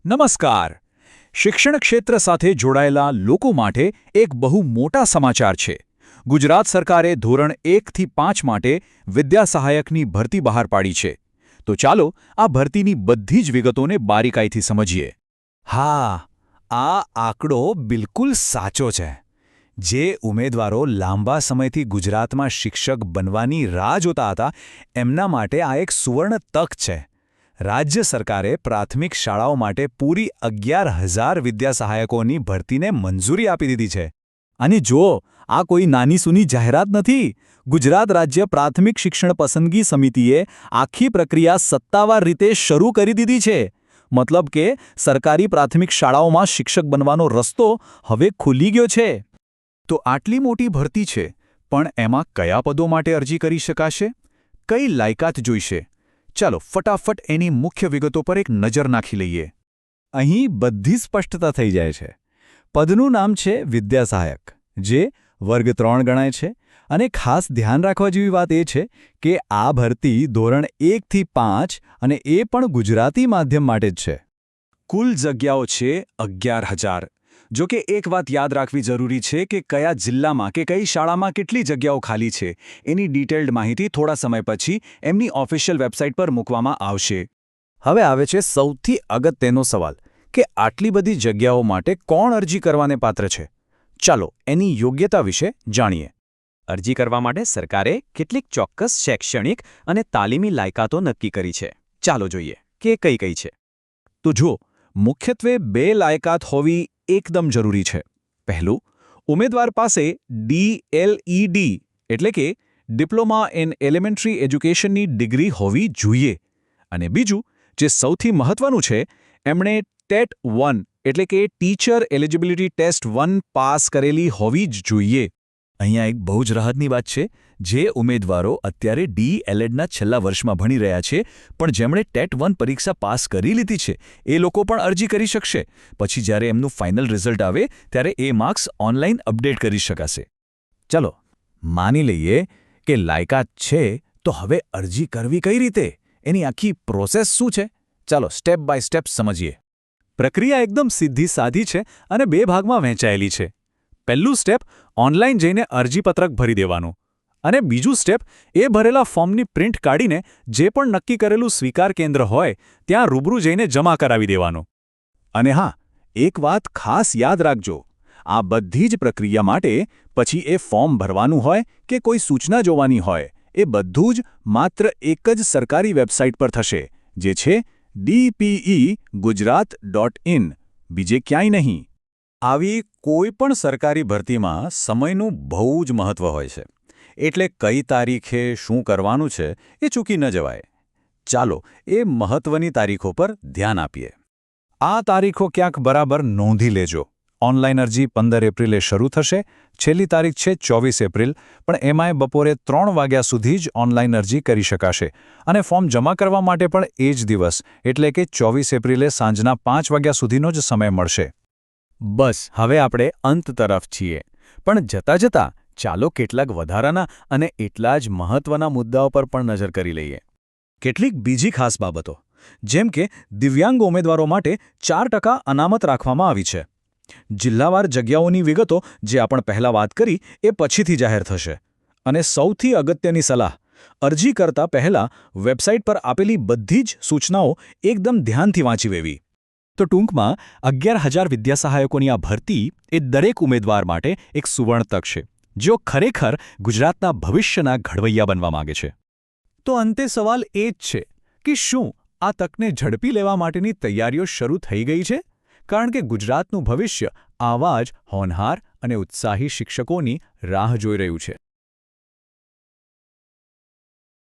નમસ્કાર. શિક્ષણ ક્ષેત્ર સાથે જોડાયેલા લોકો માટે એક બહુ મોટા સમાચાર છે. ગુજરાત સરકારે ધોરણ 1 થી 5 માટે વિદ્યા સહાયકની ભરતી બહાર પાડી છે. તો ચાલો આ ભરતીની બધી જ વિગતોને બારીકાઈથી સમજીએ. હા, આ આંકડો બિલકુલ સાચો છે. જે ઉમેદવારો લાંબા સમયથી ગુજરાતમાં શિક્ષક બનવાની રાહ જોતા હતા, એમના માટે આ એક સુવર્ણ તક છે. રાજ્ય સરકારે પ્રાથમિક શાળાઓ માટે પૂરી 11,000 વિદ્યા સહાયકોની ભરતીને મંજૂરી આપી દીધી છે. અને જુઓ, આ કોઈ નાની સૂની જાહેરાત નથી. ગુજરાત રાજ્ય પ્રાથમિક શિક્ષણ પસંદગી સમિતિએ આખી પ્રક્રિયા સત્તાવાર રીતે શરૂ કરી દીધી છે. મતલબ કે સરકારી પ્રાથમિક શાળાઓમાં શિક્ષક બનવાનો રસ્તો હવે ખુલી ગયો છે. તો આટલી મોટી ભરતી છે, પણ એમાં કયા પદો માટે અરજી કરી શકાશે? કઈ લાયકાત જોઈશે? ચાલો ફટાફટ એની મુખ્ય વિગતો પર એક નજર નાખી લઈએ. અહીં બધી સ્પષ્ટતા થઈ જાય છે. પદનું નામ છે વિદ્યા સહાયક, જે વર્ગ 3 ગણાય છે. અને ખાસ ધ્યાન રાખવા જેવી વાત એ છે કે આ ભરતી ધોરણ 1 થી 5 અને એ પણ ગુજરાતી માધ્યમ માટે જ છે. કુલ જગ્યાઓ છે 11,000. જો કે એક વાત યાદ રાખવી જરૂરી છે કે કયા જિલ્લામાં કે કઈ શાળામાં કેટલી જગ્યાઓ ખાલી છે, એની ડિટેલ્ડ માહિતી થોડા સમય પછી એમની ઓફિશિયલ વેબસાઇટ પર મૂકવામાં આવશે. હવે આવે છે સૌથી અગત્યનો સવાલ કે આટલી બધી જગ્યાઓ માટે કોણ અરજી કરવાને પાત્ર છે? ચાલો એની યોગ્યતા વિશે જાણીએ. અરજી કરવા માટે સરકારે કેટલીક ચોક્કસ શૈક્ષણિક અને તાલીમી લાયકાતો નક્કી કરી છે. ચાલો જોઈએ કે કઈ કઈ છે. તો જો, મુખ્યત્વે 2 લાયકાત હોવી એકદમ જરૂરી છે. પહેલું, ઉમેદવાર પાસે DLED એટલે કે ડિપ્લોમા ઇન એલિમેન્ટરી એજ્યુકેશનની ડિગ્રી હોવી જોઈએ. અને બીજું, જે સૌથી મહત્વનું છે, એમણે ટેટ 1 એટલે કે ટીચર એલિજિબિલિટી ટેસ્ટ 1 પાસ કરેલી હોવી જ જોઈએ. અહીંયા એક બહુ જ રાહતની વાત છે. જે ઉમેદવારો અત્યારે DLEDના છેલ્લા વર્ષમાં ભણી રહ્યા છે, પણ જેમણે ટેટ 1 પરીક્ષા પાસ કરી લીધી છે, એ લોકો પણ અરજી કરી શકશે. પછી જ્યારે એમનું ફાઇનલ રિઝલ્ટ આવે ત્યારે એ માર્ક્સ ઓનલાઈન અપડેટ કરી શકાશે. ચલો, માની લઈએ કે લાયકાત છે, તો હવે અરજી કરવી કઈ રીતે? એની આખી પ્રોસેસ શું છે? ચાલો સ્ટેપ બાય સ્ટેપ સમજીએ. પ્રક્રિયા એકદમ સીધી સાધી છે અને 2 ભાગમાં વહેંચાયેલી છે. પહેલું સ્ટેપ, ઓનલાઈન જઈને અરજીપત્રક ભરી દેવાનું. અને બીજું સ્ટેપ, એ ભરેલા ફોર્મની પ્રિન્ટ કાઢીને જે પણ નક્કી કરેલું સ્વીકાર કેન્દ્ર હોય ત્યાં રૂબરૂ જઈને જમા કરાવી દેવાનું. અને હા, એક વાત ખાસ યાદ રાખજો. આ બધી જ પ્રક્રિયા માટે પછી એ ફોર્મ ભરવાનું હોય કે કોઈ સૂચના જોવાની હોય, એ બધું જ માત્ર એક જ સરકારી વેબસાઇટ પર થશે, જે છે dpegujarat.in. બીજે ક્યાંય નહીં. આવી કોઈ પણ સરકારી ભરતીમાં સમયનું બહુ જ મહત્વ હોય છે. એટલે કઈ તારીખે શું કરવાનું છે એ ચૂકી ન જવાય. ચાલો એ મહત્વની તારીખો પર ધ્યાન આપીએ. આ તારીખો ક્યાંક બરાબર નોંધી લેજો. ઓનલાઈન અરજી 15 એપ્રિલે શરૂ થશે. છેલ્લી તારીખ છે 24 એપ્રિલ, પણ એમાંય બપોરે 3 વાગ્યા સુધી જ ઓનલાઈન અરજી કરી શકાશે. અને ફોર્મ જમા કરવા માટે પણ એ જ દિવસ એટલે કે 24 એપ્રિલે સાંજના 5 વાગ્યા સુધીનો જ સમય મળશે. બસ હવે આપણે અંત તરફ છીએ. પણ જતાં જતાં ચાલો કેટલાક વધારાના અને એટલા જ મહત્વના મુદ્દાઓ પર પણ નજર કરી લઈએ. કેટલીક બીજી ખાસ બાબતો, જેમ કે દિવ્યાંગ ઉમેદવારો માટે 4% અનામત રાખવામાં આવી છે. જિલ્લાવાર જગ્યાઓની વિગતો, જે આપણે પહેલાં વાત કરી, એ પછીથી જાહેર થશે. અને સૌથી અગત્યની સલાહ, અરજી કરતા પહેલાં વેબસાઇટ પર આપેલી બધી જ સૂચનાઓ એકદમ ધ્યાનથી વાંચી લેવી. તો ટૂંકમાં 11,000 વિદ્યા સહાયકોની આ ભરતી એ દરેક ઉમેદવાર માટે એક સુવર્ણ તક છે, જેઓ ખરેખર ગુજરાતના ભવિષ્યના ઘડવૈયા બનવા માંગે છે. તો અંતે સવાલ એ જ છે કે શું આ તકને ઝડપી લેવા માટેની તૈયારીઓ શરૂ થઈ ગઈ છે? કારણ કે ગુજરાતનું ભવિષ્ય આવા જ હોનહાર અને ઉત્સાહી શિક્ષકોની રાહ જોઈ રહ્યું છે.